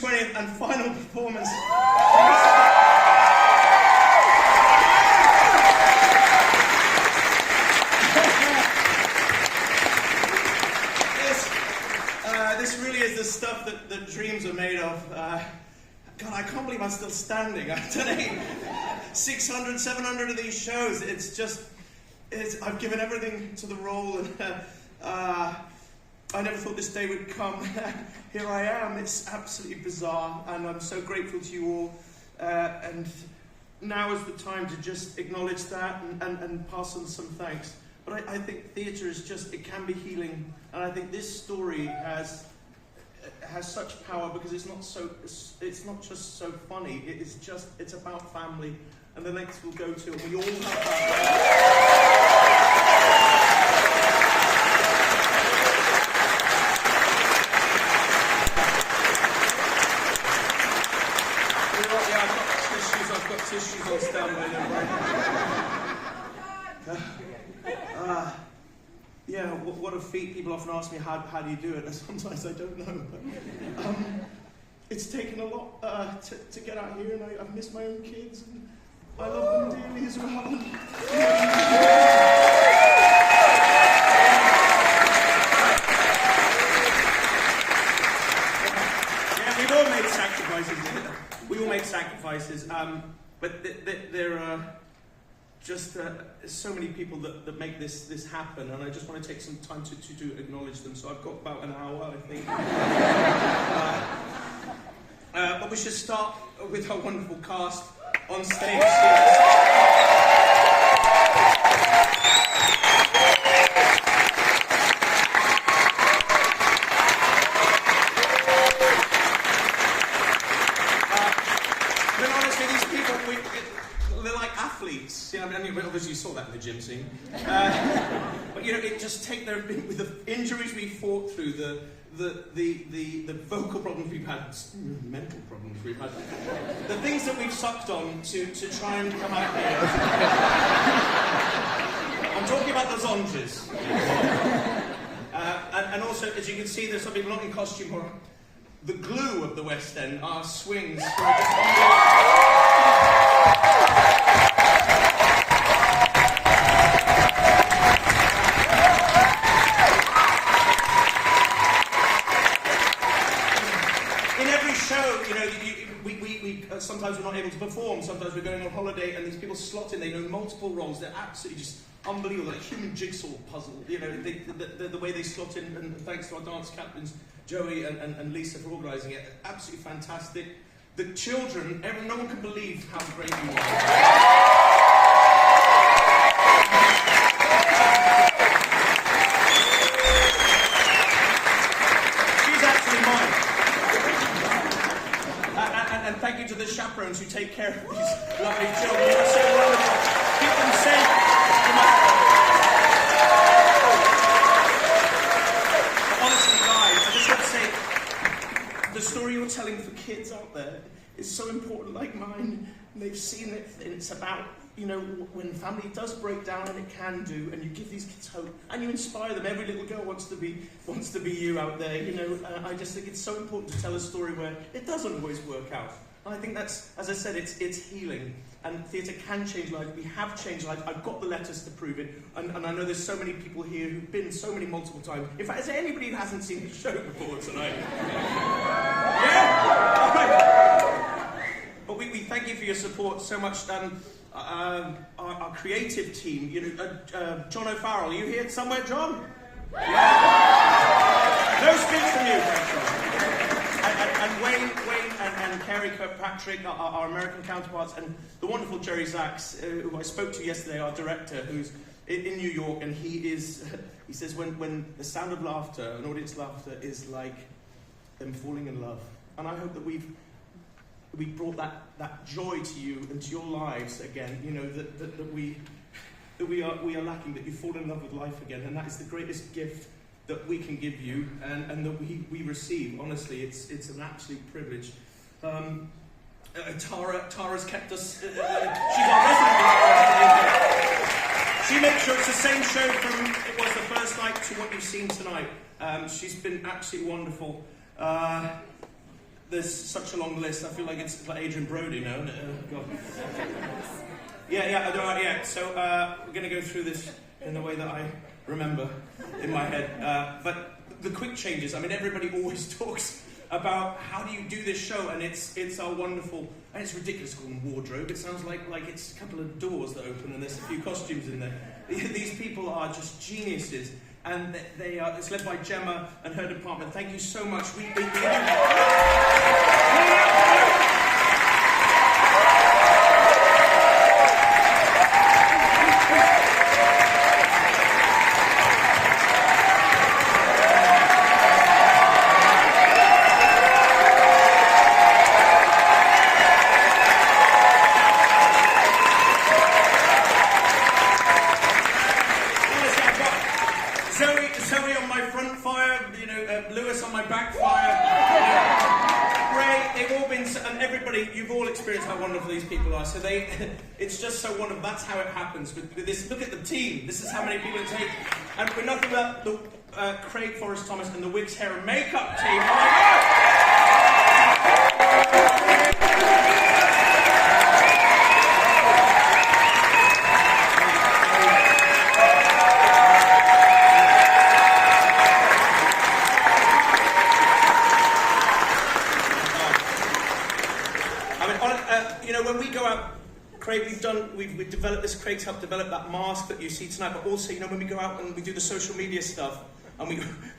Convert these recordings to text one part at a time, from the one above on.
20th and final performance. This really is the stuff that dreams are made of. God, I can't believe I'm still standing. I've done 600, 700 of these shows. I've given everything to the role, and I never thought this day would come. Here I am. It's absolutely bizarre, and I'm so grateful to you all. And now is the time to just acknowledge that and pass on some thanks. But I think theatre is it can be healing, and I think this story has such power because it's not just so funny. It's about family and the lengths we'll go to, and we all have that. I've got tissues on standby. Yeah, what a feat. People often ask me, how do you do it? And sometimes I don't know. But, it's taken a lot to get out here, and I've missed my own kids, and I love them dearly as well. Yeah, we've all made sacrifices. We all make sacrifices, but there are just so many people that make this happen, and I just want to take some time to acknowledge them. So I've got about an hour, I think. But we should start with our wonderful cast on stage. Obviously you saw that in the gym scene. But it just with the injuries we fought through, the vocal problems we've had, mental problems we've had, the things that we've sucked on to try and come out here. I'm talking about the zonges. And also, as you can see, there's some people not in costume or the glue of the West End, our swings. Sometimes we're not able to perform, sometimes we're going on holiday, and these people slot in, they know multiple roles, they're absolutely just unbelievable, like human jigsaw puzzle, the way they slot in, and thanks to our dance captains, Joey and Lisa for organising it, absolutely fantastic. The children, no one can believe how great you are. And thank you to the chaperones who take care of these lovely children. You're so wonderful. Keep them safe. Honestly, guys, I just want to say, the story you're telling for kids out there is so important, like mine. They've seen it, and it's about, when family does break down, and it can do, and you give these kids hope, and you inspire them. Every little girl wants to be you out there, I just think it's so important to tell a story where it doesn't always work out. And I think that's, as I said, it's healing, and theatre can change lives. We have changed lives. I've got the letters to prove it, and I know there's so many people here who've been so many multiple times. In fact, is there anybody who hasn't seen the show before tonight? Yeah? All right. But we thank you for your support so much. Our creative team, John O'Farrell, are you here somewhere, John? Yeah. No speech from you, thanks, John. And Wayne and Kerry Kirkpatrick, our American counterparts, and the wonderful Jerry Zaks, who I spoke to yesterday, our director, who's in New York, and he says when the sound of laughter, an audience laughter, is like them falling in love. And I hope that we brought that joy to you and to your lives again. That we are lacking, that you fall in love with life again, and that is the greatest gift that we can give you and that we receive. Honestly, it's an absolute privilege. Tara's kept us. She's our resident. She makes sure it's the same show from it was the first night to what you've seen tonight. She's been absolutely wonderful. there's such a long list. I feel like it's like Adrian Brody now. God. Yeah. So we're going to go through this in the way that I remember in my head. But the quick changes. I mean, everybody always talks about how do you do this show, and it's our wonderful, and it's ridiculous calling wardrobe. It sounds like it's a couple of doors that open and there's a few costumes in there. These people are just geniuses, and they are. It's led by Gemma and her department. Thank you so much. Zoe on my front fire, Lewis on my back fire. Great, they've all been, and everybody, you've all experienced how wonderful these people are. So it's just so wonderful. That's how it happens. With this, look at the team. This is how many people it takes. And we're nothing about the Craig Forrest Thomas and the Wigs Hair and Makeup team. Oh my God! When we go out, Craig, we've developed this. Craig's helped develop that mask that you see tonight. But also, when we go out and we do the social media stuff, and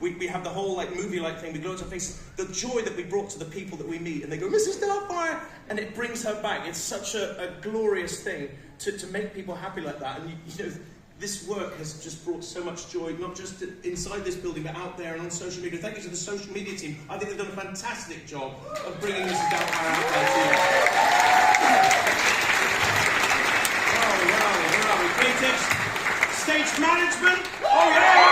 we have the whole movie-like thing, we glow to our face. The joy that we brought to the people that we meet, and they go, "Mrs. Doubtfire," and it brings her back. It's such a glorious thing to make people happy like that. And this work has just brought so much joy, not just inside this building, but out there and on social media. Thank you to the social media team. I think they've done a fantastic job of bringing Mrs. Doubtfire out there to you. Where are we? Creatives, stage management. Oh yeah!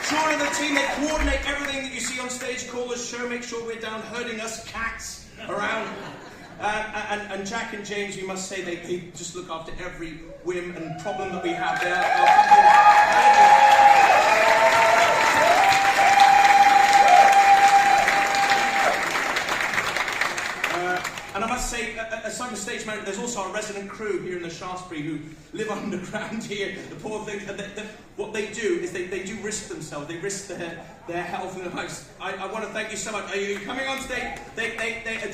Sean and the team, they coordinate everything that you see on stage, call us, show, make sure we're down herding us cats around. And Jack and James, we must say, they just look after every whim and problem that we have there. And I must say, aside from stage manager, there's also our resident crew here in the Shaftesbury who live underground here. The poor things. What they do is they do risk themselves. They risk their health and their lives. I want to thank you so much. Are you coming on stage?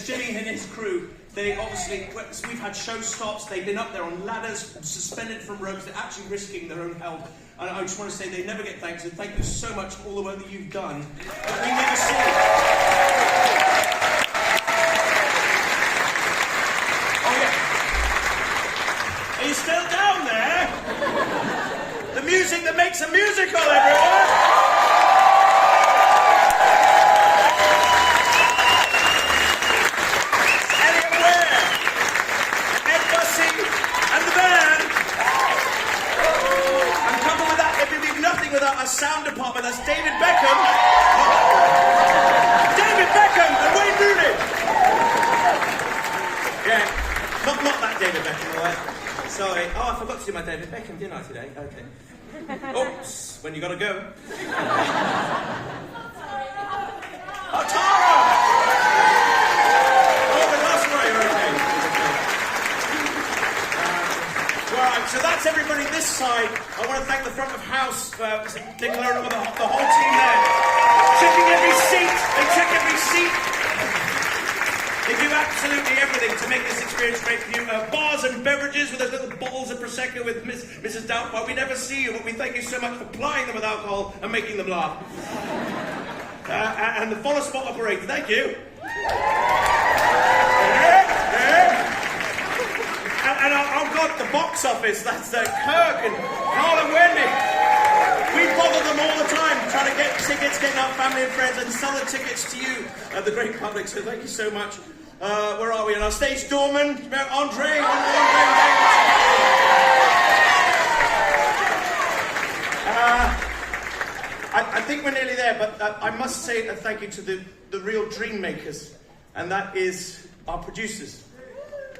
Jimmy and his crew. They obviously, we've had show stops. They've been up there on ladders, suspended from ropes. They're actually risking their own health. And I just want to say they never get thanks. And thank you so much for all the work that you've done. That we never see. Are you still down there? The music that makes a musical, everyone! Elliot Ware, Ed Bussey, and the band. And coupled with that, it would be nothing without our sound department. That's David Beckham. David Beckham and Wayne Rooney. Yeah, not that David Beckham, all right? Sorry. Oh, I forgot to do my David Beckham, didn't I, today? Okay. Oops, when you gotta go. Oh, Tara! Oh, but that's right, okay. Right, so that's everybody this side. I want to thank the front of house, Nicola and the whole team there. Checking every seat. They check every seat. They do absolutely everything to make this experience great for you. Bars and beverages with those little bottles of Prosecco with Mrs. Doubtfire. We never see you, but we thank you so much for plying them with alcohol and making them laugh. And the follow spot operator, thank you. And oh God, the box office, that's Kirk and Carl and Wendy. We bother them all the time, trying to get tickets, getting our family and friends, and sell the tickets to you, the great public. So thank you so much. Where are we? On our stage doorman, Andre. I think we're nearly there, but I must say a thank you to the real dream makers, and that is our producers,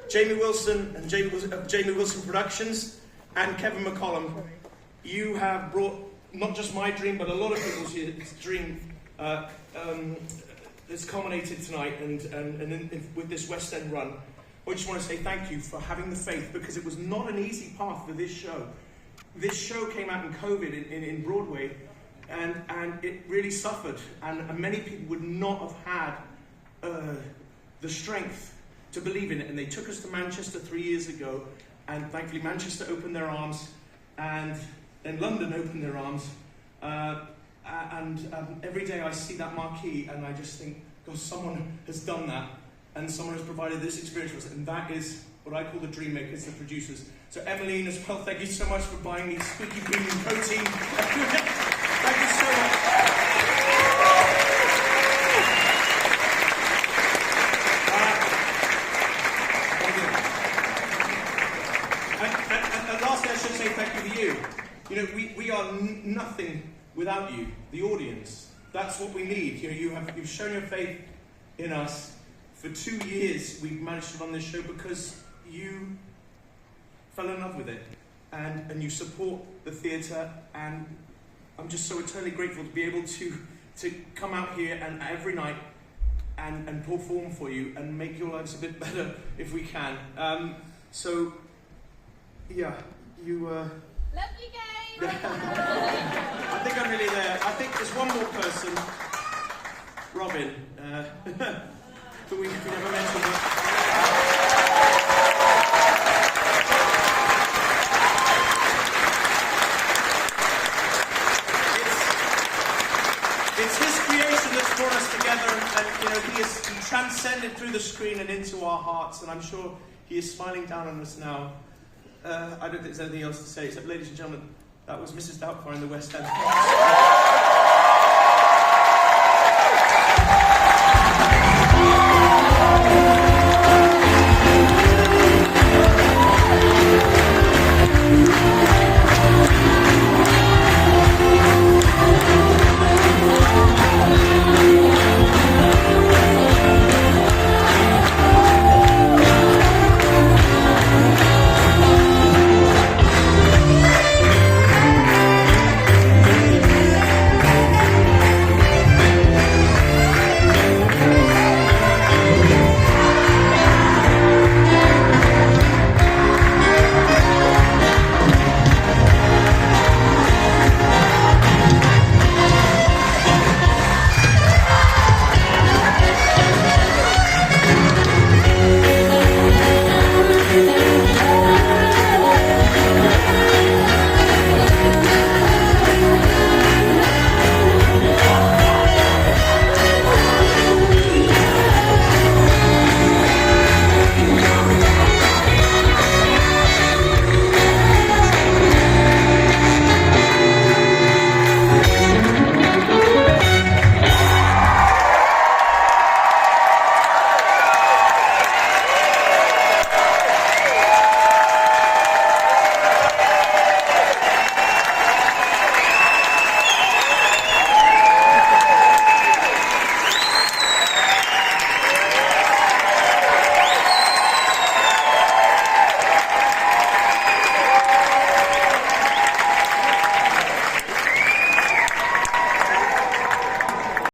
Jamie Wilson and Jamie Wilson Productions, and Kevin McCollum. You have brought not just my dream, but a lot of people's dream that's culminated tonight, and with this West End run. I just want to say thank you for having the faith, because it was not an easy path for this show. This show came out in COVID in Broadway, and it really suffered, and many people would not have had the strength to believe in it. And they took us to Manchester 3 years ago, and thankfully Manchester opened their arms, and then London opened their arms, and every day I see that marquee and I just think, God, someone has done that, and someone has provided this experience for us, and that is what I call the dream makers, the producers. So Emmeline as well, thank you so much for buying me squeaky premium protein. Thank you so much. And lastly, I should say thank you to you. You know, we are nothing without you, the audience. That's what we need. You know, you've shown your faith in us. For 2 years, we've managed to run this show because you fell in love with it, and you support the theatre, and I'm just so eternally grateful to be able to come out here and every night and perform for you and make your lives a bit better if we can. So, yeah, you... Love you guys! I think I'm really there. I think there's one more person, Robin, that we never mentioned. It's his creation that's brought us together, and you know, he transcended through the screen and into our hearts, and I'm sure he is smiling down on us now. I don't think there's anything else to say, except, ladies and gentlemen, that was Mrs. Doubtfire in the West End.